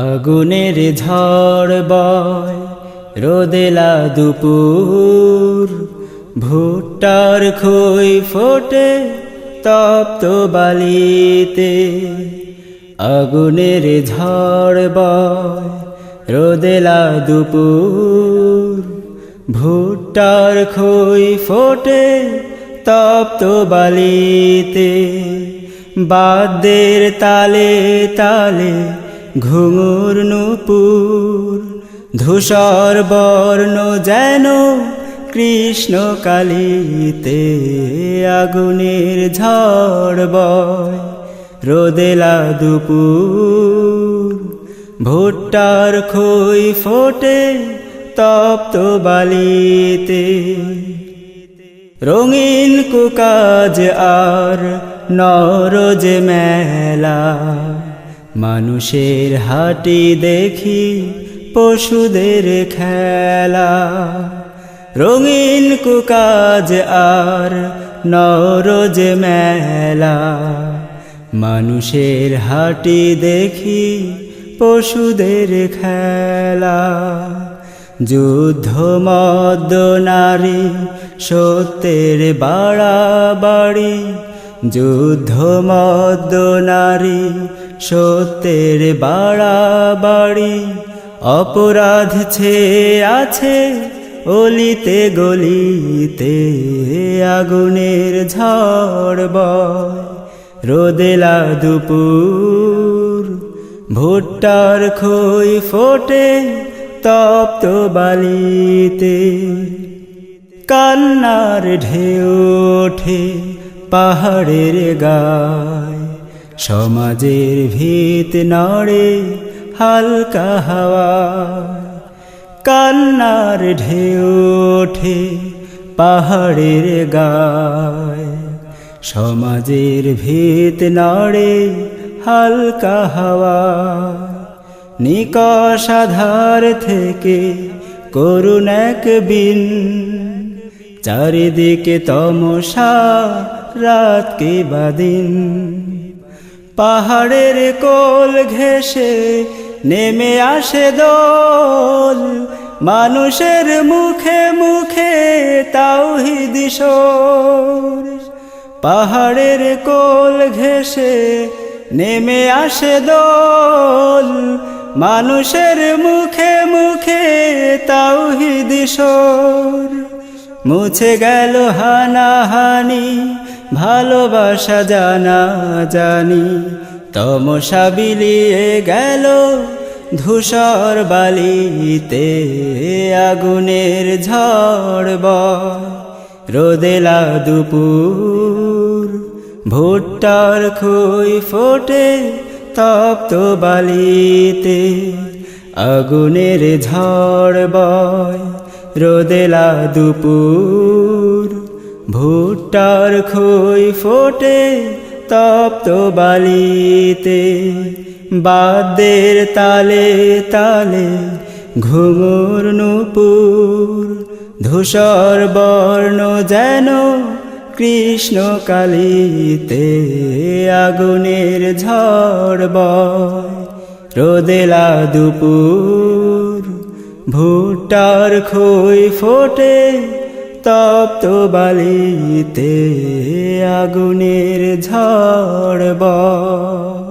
আগুনের ঝড় বয় রোদেলা দুপুর, ভুট্টার খই ফোটে তপ্ত বালিতে। আগুনের ঝড় বয় রোদেলা দুপুর, ভুট্টার খই ফোটে তপ্ত বালিতে। বাদ্যের তালে তালে ঘুঙুর নূপুর, ধূসর বর্ণ যেন কৃষ্ণ কালিতে। আগুনের ঝড় বয় রোদেলা দুপুর, ভুট্টার খই ফোটে তপ্ত বালিতে। রঙিন কুকাজ আর নরজ মেলা, মানুষের হাঁটি দেখি পশুদের খেলা। রঙিন কুকাজ আর নরজ মেলা, মানুষের হাঁটি দেখি পশুদের খেলা। যুদ্ধ মদ্য নারী সত্যের বাড়াবাড়ি, যুদ্ধ মদ্য নারী সত্যের বাড়াবাড়ি। অপরাধ ছেয়ে আছে অলিতে গলিতে। আগুনের ঝড় বয় রোদেলা দুপুর, ভুট্টার খই ফোটে তপ্ত বালিতে। কান্নার ঢেউ ওঠে পাহাড়ের গায়, সমাজের ভিত নড়ে হালকা হাওয়ায়। কান্নার ঢেউ ওঠে পাহাড়ের গায়, সমাজের ভিত নড়ে হালকা হাওয়ায়। নিকষ আধার থেকে করুণ এক বিন, চারিদিকে তমসা রাত কে বাদিন। পাহাড়ের কোল ঘেঁষে নেমে আসে দোল, মানুষের মুখে মুখে তাওহীদ সুর। পাহাড়ের কোল ঘেঁষে নেমে আসে দোল, মানুষের মুখে মুখে তাওহীদ সুর। মুছে গেল হানাহানি, ভালোবাসা জানা জানি। তমসা বিলিয়ে গেল ধূসর বালিতে। আগুনের ঝড় বয় রোদেলা দুপুর, ভুট্টার খই ফোটে তপ্ত বালিতে। আগুনের ঝড় বয় রোদেলা দুপুর, ভুট্টার খই ফোটে তপ্ত বালিতে। বাদ্যের তালে তালে ঘুঙুর নূপুর, ধূসর বর্ণ যেন কৃষ্ণ কালিতে। আগুনের ঝড় বয় রোদেলা দুপুর, ভুট্টার খই ফোটে তপ্ত বালিতে। আগুনের ঝড় বয়।